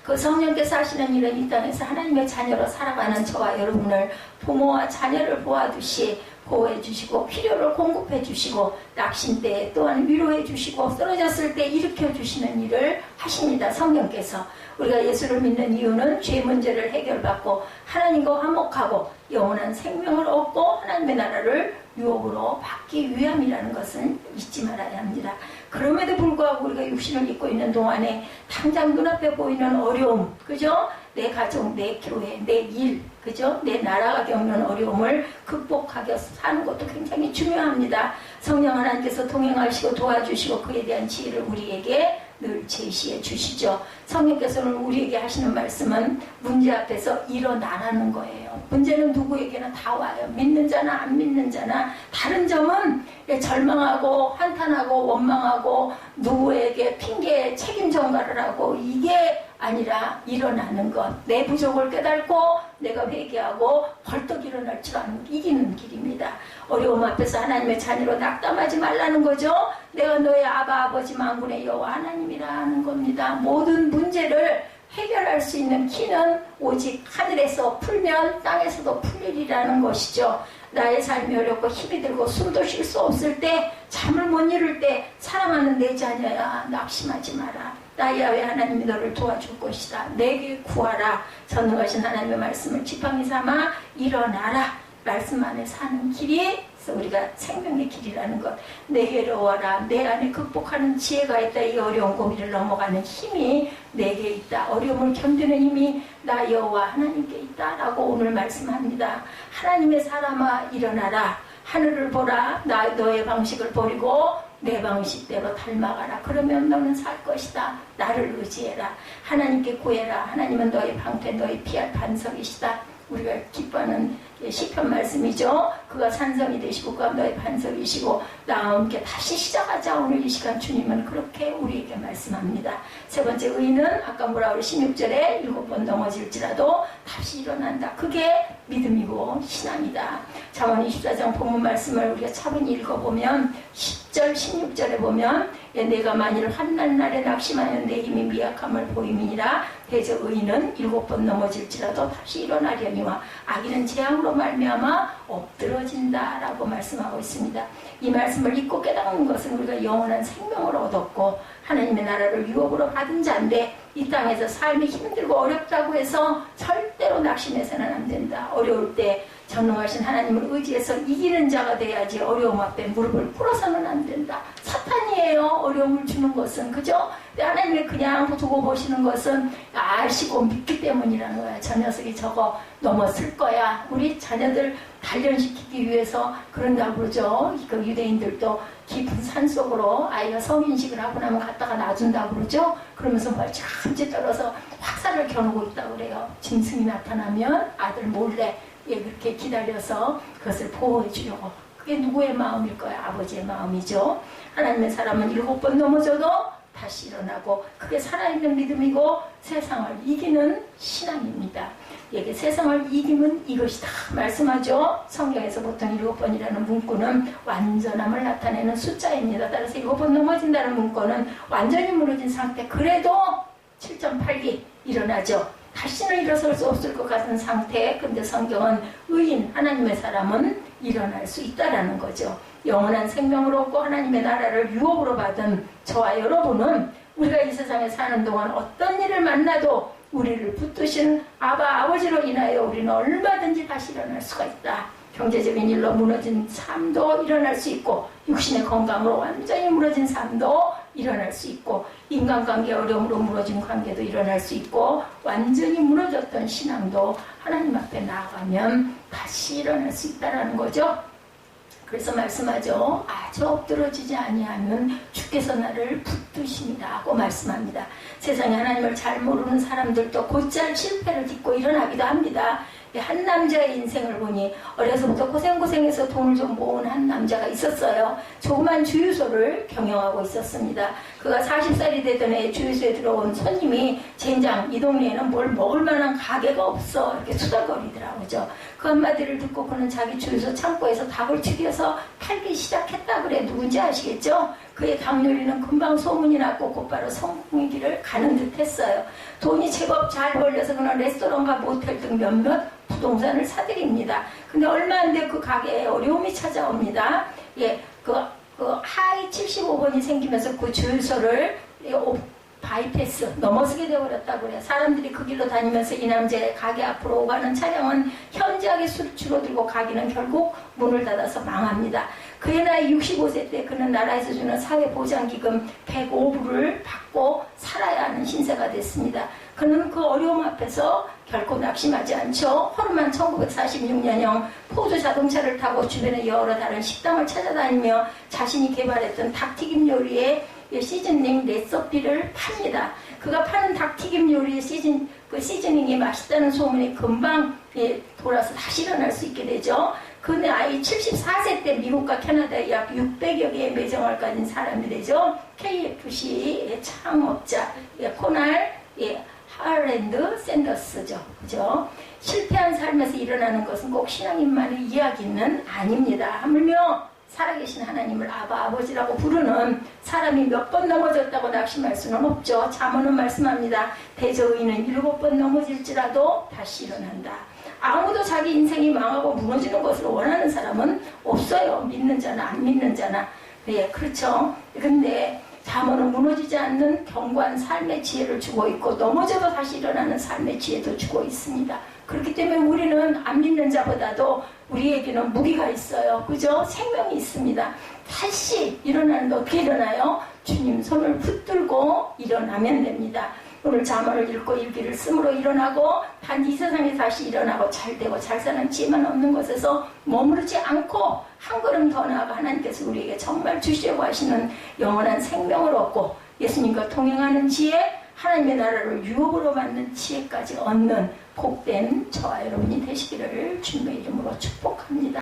그 성령께서 하시는 일은 이 땅에서 하나님의 자녀로 살아가는 저와 여러분을 부모와 자녀를 보아두시 보호해 주시고 필요를 공급해 주시고 낙심 때 또한 위로해 주시고 쓰러졌을 때 일으켜 주시는 일을 하십니다. 성령께서. 우리가 예수를 믿는 이유는 죄 문제를 해결받고 하나님과 화목하고 영원한 생명을 얻고 하나님의 나라를 유업으로 받기 위함이라는 것은 잊지 말아야 합니다. 그럼에도 불구하고 우리가 육신을 입고 있는 동안에 당장 눈앞에 보이는 어려움, 그죠? 내 가정, 내 교회, 내 일, 그죠? 내 나라가 겪는 어려움을 극복하게 사는 것도 굉장히 중요합니다. 성령 하나님께서 동행하시고 도와주시고 그에 대한 지혜를 우리에게 늘 제시해 주시죠. 성령께서는 우리에게 하시는 말씀은 문제 앞에서 일어나라는 거예요. 문제는 누구에게나 다 와요. 믿는 자나 안 믿는 자나. 다른 점은 절망하고 한탄하고 원망하고 누구에게 핑계 책임 전가를 하고 이게 아니라 일어나는 것. 내 부족을 깨닫고 내가 회개하고 벌떡 일어날 줄 아는 이기는 길입니다. 어려움 앞에서 하나님의 자녀로 낙담하지 말라는 거죠. 내가 너의 아버지 만군의 여호와 하나님이라는 겁니다. 모든 문제를 해결할 수 있는 키는 오직 하늘에서 풀면 땅에서도 풀리리라는 것이죠. 나의 삶이 어렵고 힘이 들고 숨도 쉴 수 없을 때 잠을 못 이룰 때 사랑하는 내 자녀야 낙심하지 마라. 나 야훼 하나님이 너를 도와줄 것이다. 내게 구하라. 전능하신 하나님의 말씀을 지팡이 삼아 일어나라. 말씀 안에 사는 길이 우리가 생명의 길이라는 것. 내게 어와라. 내 안에 극복하는 지혜가 있다. 이 어려운 고비를 넘어가는 힘이 내게 있다. 어려움을 견디는 힘이 나 여호와 하나님께 있다라고 오늘 말씀합니다. 하나님의 사람아 일어나라. 하늘을 보라. 너의 방식을 버리고 내 방식대로 닮아가라. 그러면 너는 살 것이다. 나를 의지해라. 하나님께 구해라. 하나님은 너의 방패, 너의 피할 반석이시다. 우리가 기뻐하는 시편 말씀이죠. 그가 산성이 되시고 그가 너의 반석이시고 나와 함께 다시 시작하자. 오늘 이 시간 주님은 그렇게 우리에게 말씀합니다. 세 번째 의인은 아까 뭐라 그래 16절에 7번 넘어질지라도 다시 일어난다. 그게 믿음이고 신앙이다. 잠언 24장 본문 말씀을 우리가 차분히 읽어보면 10절 16절에 보면 내가 만일 환난 날에 낙심하여 내 힘이 미약함을 보임이니라. 대저 의인은 7번 넘어질지라도 다시 일어나려니와 악인은 재앙으로 말미암아 엎드러진다라고 말씀하고 있습니다. 이 말씀을 읽고 깨닫는 것은 우리가 영원한 생명을 얻었고 하나님의 나라를 유업으로 받은 자인데 이 땅에서 삶이 힘들고 어렵다고 해서 절대로 낙심해서는 안 된다. 어려울 때 전능하신 하나님을 의지해서 이기는 자가 돼야지 어려움 앞에 무릎을 꿇어서는 안 된다. 사탄이에요. 어려움을 주는 것은. 그죠? 하나님이 그냥 두고 보시는 것은 아시고 믿기 때문이라는 거야. 저 녀석이 저거 넘었을 거야. 우리 자녀들 단련시키기 위해서 그런다고 그러죠. 그 유대인들도 깊은 산속으로 아이가 성인식을 하고 나면 갔다가 놔준다고 그러죠. 그러면서 멀찌감치 떨어서 화살을 겨누고 있다고 그래요. 짐승이 나타나면 아들 몰래 그렇게 기다려서 그것을 보호해 주려고. 그게 누구의 마음일 거야? 아버지의 마음이죠. 하나님의 사람은 7번 넘어져도 다시 일어나고 그게 살아있는 믿음이고 세상을 이기는 신앙입니다. 이게 세상을 이기면 이것이다 말씀하죠. 성경에서 보통 7번이라는 문구는 완전함을 나타내는 숫자입니다. 따라서 7번 넘어진다는 문구는 완전히 무너진 상태. 그래도 7.8기 일어나죠. 다시는 일어설 수 없을 것 같은 상태. 근데 성경은 의인 하나님의 사람은 일어날 수 있다라는 거죠. 영원한 생명을 얻고 하나님의 나라를 유업으로 받은 저와 여러분은 우리가 이 세상에 사는 동안 어떤 일을 만나도 우리를 붙드신 아버지로 인하여 우리는 얼마든지 다시 일어날 수가 있다. 경제적인 일로 무너진 삶도 일어날 수 있고 육신의 건강으로 완전히 무너진 삶도 일어날 수 있고 인간관계 어려움으로 무너진 관계도 일어날 수 있고 완전히 무너졌던 신앙도 하나님 앞에 나아가면 다시 일어날 수 있다는 거죠. 그래서 말씀하죠. 아주 엎드러지지 아니하면 주께서 나를 붙드십니다고 말씀합니다. 세상에 하나님을 잘 모르는 사람들도 곧잘 실패를 딛고 일어나기도 합니다. 한 남자의 인생을 보니 어려서부터 고생해서 돈을 좀 모은 한 남자가 있었어요. 조그만 주유소를 경영하고 있었습니다. 그가 40살이 되던 해 주유소에 들어온 손님이 젠장 이 동네에는 뭘 먹을 만한 가게가 없어 이렇게 수다거리더라고요. 그 한마디를 듣고 그는 자기 주유소 창고에서 닭을 튀겨서 팔기 시작했다 그래. 누군지 아시겠죠? 그의 닭 요리는 금방 소문이 났고 곧바로 성공의 길을 가는 듯 했어요. 돈이 제법 잘 벌려서 그는 레스토랑과 모텔 등 몇몇 부동산을 사들입니다. 근데 얼마 안 돼 그 가게에 어려움이 찾아옵니다. 예, 그 하이 75번이 생기면서 그 주유소를 바이패스 넘어서게 되어버렸다고 그래요. 사람들이 그 길로 다니면서 이 남자의 가게 앞으로 오가는 차량은 현저하게 줄어들고 가게는 결국 문을 닫아서 망합니다. 그의 나이 65세 때 그는 나라에서 주는 사회보장기금 105불을 받고 살아야 하는 신세가 됐습니다. 그는 그 어려움 앞에서 결코 낙심하지 않죠. 호르만 1946년형 포드 자동차를 타고 주변의 여러 다른 식당을 찾아다니며 자신이 개발했던 닭튀김 요리의 시즈닝 레시피를 팝니다. 그가 파는 닭튀김 요리의 시즈닝이 맛있다는 소문이 금방 돌아서 다시 일어날 수 있게 되죠. 그 나이 74세 때 미국과 캐나다에 약 600여 개의 매장을 가진 사람이 되죠. KFC의 창업자 코날 하랜드 샌더스죠. 그죠? 실패한 삶에서 일어나는 것은 꼭 신앙인만의 이야기는 아닙니다. 하물며 살아계신 하나님을 아버지라고 부르는 사람이 몇 번 넘어졌다고 낙심할 수는 없죠. 잠언은 말씀합니다. 대저의인은 7번 넘어질지라도 다시 일어난다. 아무도 자기 인생이 망하고 무너지는 것을 원하는 사람은 없어요. 믿는 자나 안 믿는 자나. 네, 그렇죠. 근데 잠언은 무너지지 않는 견고한 삶의 지혜를 주고 있고 넘어져도 다시 일어나는 삶의 지혜도 주고 있습니다. 그렇기 때문에 우리는 안 믿는 자보다도 우리에게는 무기가 있어요. 그죠? 생명이 있습니다. 다시 일어나는데 어떻게 일어나요? 주님 손을 붙들고 일어나면 됩니다. 오늘 잠언을 읽고 일기를 쓰므로 일어나고 단 이 세상에 다시 일어나고 잘되고 잘 사는 지혜만 없는 곳에서 머무르지 않고 한 걸음 더 나아가 하나님께서 우리에게 정말 주시려고 하시는 영원한 생명을 얻고 예수님과 동행하는 지혜, 하나님의 나라를 유업으로 받는 지혜까지 얻는 복된 저와 여러분이 되시기를 주님의 이름으로 축복합니다.